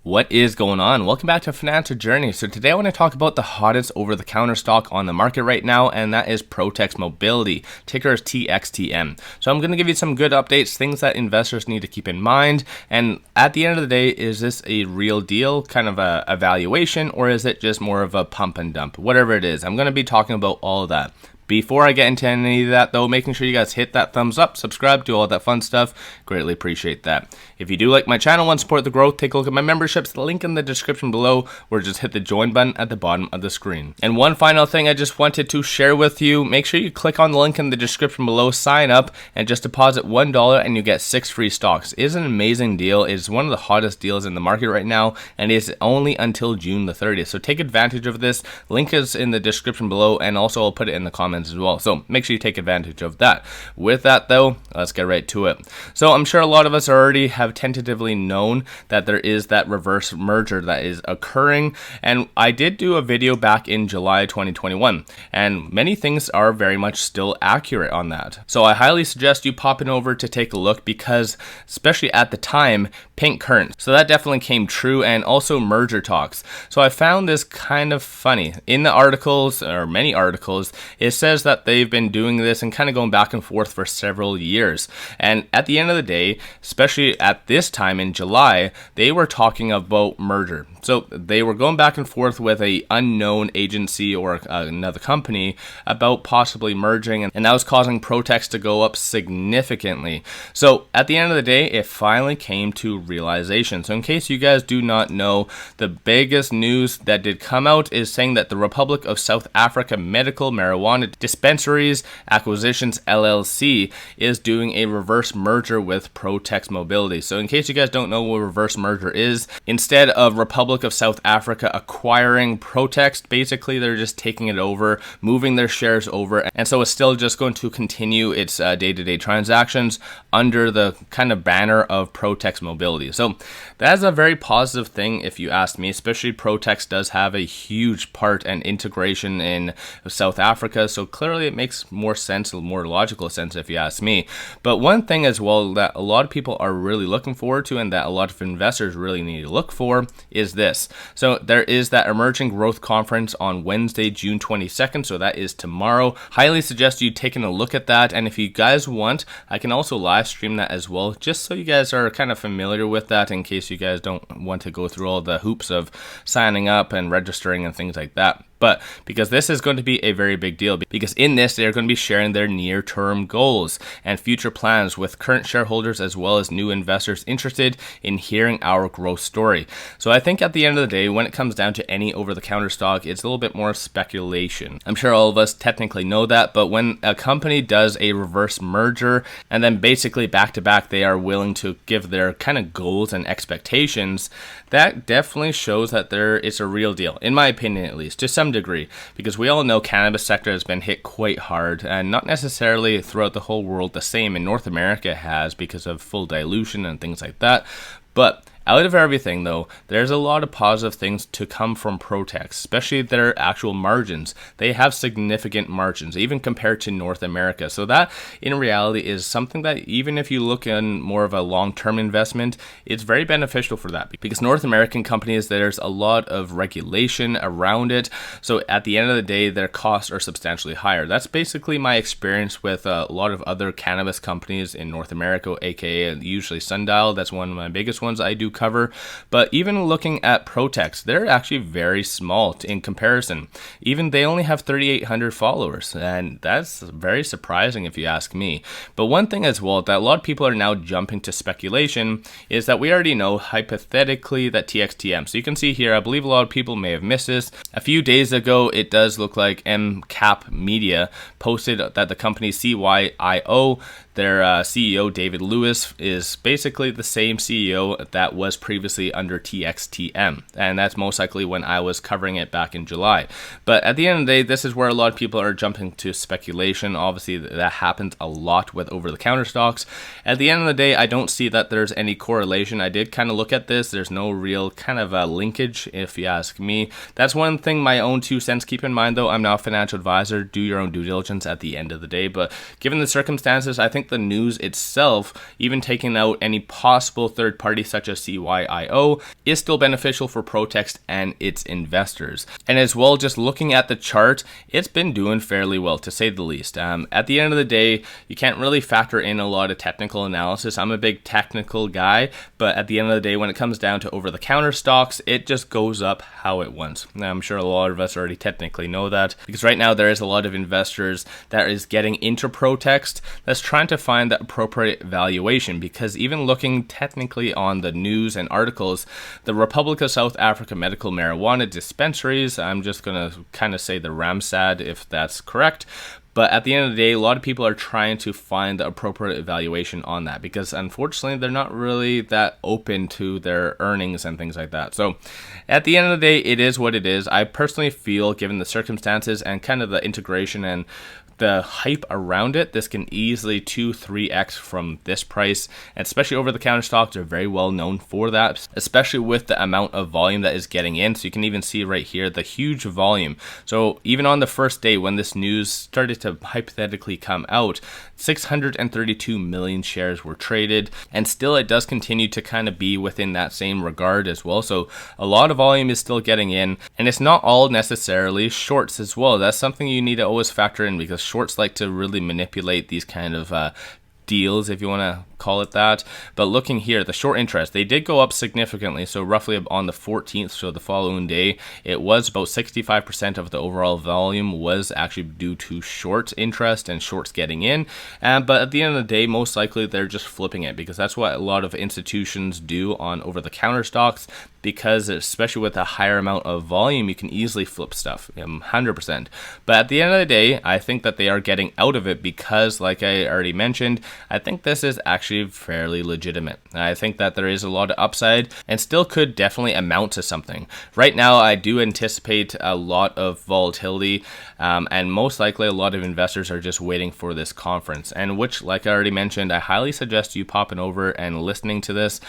What is going on? Welcome back to Financial Journey. So today I want to talk about the hottest over-the-counter stock on the market right now, and that is ProText Mobility. Ticker is TXTM. So I'm going to give you some good updates, things that investors need to keep in mind, and at the end of the day, is this a real deal, kind of a evaluation, or is it just more of a pump and dump? Whatever it is, I'm going to be talking about all of that. Before I get into any of that though, making sure you guys hit that thumbs up, subscribe, do all that fun stuff. Greatly appreciate that. If you do like my channel and support the growth, take a look at my memberships, the link in the description below, or just hit the join button at the bottom of the screen. And one final thing I just wanted to share with you, make sure you click on the link in the description below, sign up, and just deposit $1 and you get 6 free stocks. It is an amazing deal. It is one of the hottest deals in the market right now, and it is only until June the 30th. So take advantage of this. Link is in the description below, and also I'll put it in the comments as well, so make sure you take advantage of that. With that though, let's get right to it. So I'm sure a lot of us already have tentatively known that there is that reverse merger that is occurring, and I did do a video back in July 2021, and many things are very much still accurate on that. So I highly suggest you popping over to take a look, because especially at the time, pink current, so that definitely came true, and also merger talks. So I found this kind of funny. In the articles, or many articles, it says that they've been doing this and kind of going back and forth for several years. And at the end of the day, especially at this time in July, they were talking about merger. So they were going back and forth with a unknown agency or another company about possibly merging, and that was causing ProText to go up significantly. So at the end of the day, it finally came to realization. So in case you guys do not know, the biggest news that did come out is saying that the Republic of South Africa Medical Marijuana Dispensaries Acquisitions LLC is doing a reverse merger with ProText Mobility. So in case you guys don't know what reverse merger is, instead of Republic of South Africa acquiring ProText, basically they're just taking it over, moving their shares over, and so it's still just going to continue its day-to-day transactions under the kind of banner of ProText Mobility. So that's a very positive thing if you ask me, especially ProText does have a huge part and integration in South Africa, so clearly it makes more sense, more logical sense if you ask me. But one thing as well that a lot of people are really looking forward to, and that a lot of investors really need to look for, is this. So there is that Emerging Growth Conference on Wednesday, June 22nd, so that is tomorrow. Highly suggest you taking a look at that, and if you guys want, I can also live stream that as well, just so you guys are kind of familiar with that, in case you guys don't want to go through all the hoops of signing up and registering and things like that. But because this is going to be a very big deal, because in this they're going to be sharing their near-term goals and future plans with current shareholders as well as new investors interested in hearing our growth story. So I think at the end of the day, when it comes down to any over-the-counter stock, it's a little bit more speculation. I'm sure all of us technically know that, but when a company does a reverse merger and then basically back-to-back they are willing to give their kind of goals and expectations, that definitely shows that it's a real deal, in my opinion at least, to some degree, because we all know cannabis sector has been hit quite hard, and not necessarily throughout the whole world the same. In North America it has, because of full dilution and things like that. But out of everything though, there's a lot of positive things to come from ProText, especially their actual margins. They have significant margins, even compared to North America. So that in reality is something that even if you look in more of a long-term investment, it's very beneficial for that, because North American companies, there's a lot of regulation around it. So at the end of the day, their costs are substantially higher. That's basically my experience with a lot of other cannabis companies in North America, aka usually Sundial. That's one of my biggest ones I do cover. But even looking at ProText, they're actually very small in comparison. Even they only have 3,800 followers, and that's very surprising if you ask me. But one thing as well that a lot of people are now jumping to speculation is that we already know hypothetically that TXTM. So you can see here, I believe a lot of people may have missed this. A few days ago, it does look like MCAP Media posted that the company CYIO, their CEO David Lewis, is basically the same CEO that was previously under TXTM, and that's most likely when I was covering it back in July. But at the end of the day, this is where a lot of people are jumping to speculation. Obviously that happens a lot with over-the-counter stocks. At the end of the day, I don't see that there's any correlation. I did kind of look at this. There's no real kind of a linkage, if you ask me. That's one thing, my own 2 cents. Keep in mind though, I'm not a financial advisor. Do your own due diligence at the end of the day. But given the circumstances, I think think the news itself, even taking out any possible third party such as 𝗖𝗎𝗧𝗧, is still beneficial for ProText and its investors. And as well, just looking at the chart, it's been doing fairly well, to say the least. At the end of the day, you can't really factor in a lot of technical analysis. I'm a big technical guy, but at the end of the day, when it comes down to over-the-counter stocks, it just goes up how it wants. Now, I'm sure a lot of us already technically know that, because right now there is a lot of investors that is getting into ProText that's trying to find the appropriate valuation, because even looking technically on the news and articles, the Republic of South Africa medical marijuana dispensaries, I'm just going to kind of say the 𝗪𝗧𝗛 if that's correct, but at the end of the day, a lot of people are trying to find the appropriate valuation on that, because unfortunately they're not really that open to their earnings and things like that. So at the end of the day, it is what it is. I personally feel, given the circumstances and kind of the integration and the hype around it, this can easily 2-3x from this price, and especially over-the-counter stocks are very well known for that, especially with the amount of volume that is getting in. So you can even see right here the huge volume. So even on the first day when this news started to hypothetically come out, 632 million shares were traded, and still it does continue to kind of be within that same regard as well. So a lot of volume is still getting in, and it's not all necessarily shorts as well. That's something you need to always factor in, because shorts like to really manipulate these kind of deals, if you want to call it that. But looking here, the short interest, they did go up significantly. So roughly on the 14th, so the following day, it was about 65% of the overall volume was actually due to short interest and shorts getting in. But at the end of the day, most likely they're just flipping it, because that's what a lot of institutions do on over-the-counter stocks, because especially with a higher amount of volume, you can easily flip stuff, 100%. But at the end of the day, I think that they are getting out of it, because like I already mentioned, I think this is actually fairly legitimate. I think that there is a lot of upside and still could definitely amount to something. Right now, I do anticipate a lot of volatility, and most likely a lot of investors are just waiting for this conference, and which, like I already mentioned, I highly suggest you popping over and listening to this,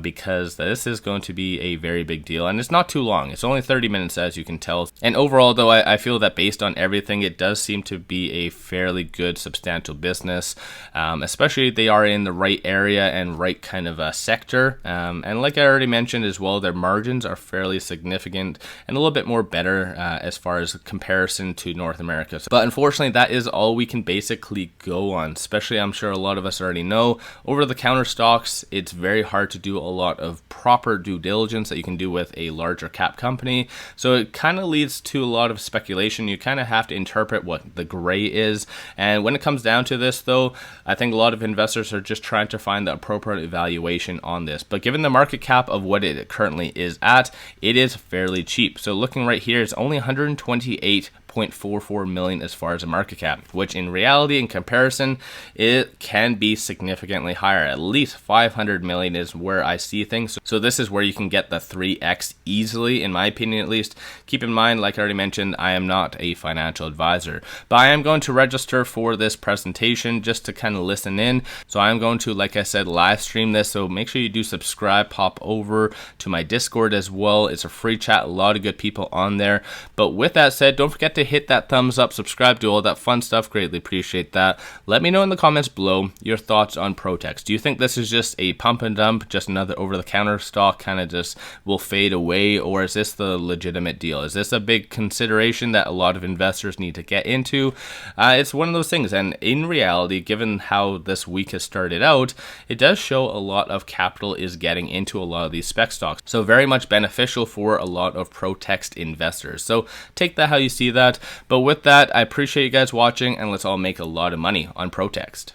because this is going to be a very big deal, and it's not too long. It's only 30 minutes, as you can tell. And overall, though, I feel that based on everything, it does seem to be a fairly good, substantial business, especially they are in the right area and right kind of a sector. And like I already mentioned as well, their margins are fairly significant and a little bit more better as far as comparison to North America. But unfortunately, that is all we can basically go on, especially I'm sure a lot of us already know. Over-the-counter stocks, it's very hard to do a lot of proper due diligence that you can do with a larger cap company. So it kind of leads to a lot of speculation. You kind of have to interpret what the gray is. And when it comes down to this, though, I think a lot of investors are just trying to find the appropriate valuation on this. But given the market cap of what it currently is at, it is fairly cheap. So looking right here, it's only 128.44 million as far as a market cap, which in reality, in comparison, it can be significantly higher. At least 500 million is where I see things. So this is where you can get the 3x easily, in my opinion at least. Keep in mind, like I already mentioned, I am not a financial advisor, but I am going to register for this presentation just to kind of listen in. So I'm going to, like I said, live stream this. So make sure you do subscribe, pop over to my Discord as well. It's a free chat, a lot of good people on there. But with that said, don't forget to hit that thumbs up, subscribe, do all that fun stuff. Greatly appreciate that. Let me know in the comments below your thoughts on ProText. Do you think this is just a pump and dump, just another over-the-counter stock, kind of just will fade away, or is this the legitimate deal? Is this a big consideration that a lot of investors need to get into? It's one of those things, and in reality, given how this week has started out, it does show a lot of capital is getting into a lot of these spec stocks. So very much beneficial for a lot of ProText investors. So take that how you see that. But with that, I appreciate you guys watching, and let's all make a lot of money on ProText.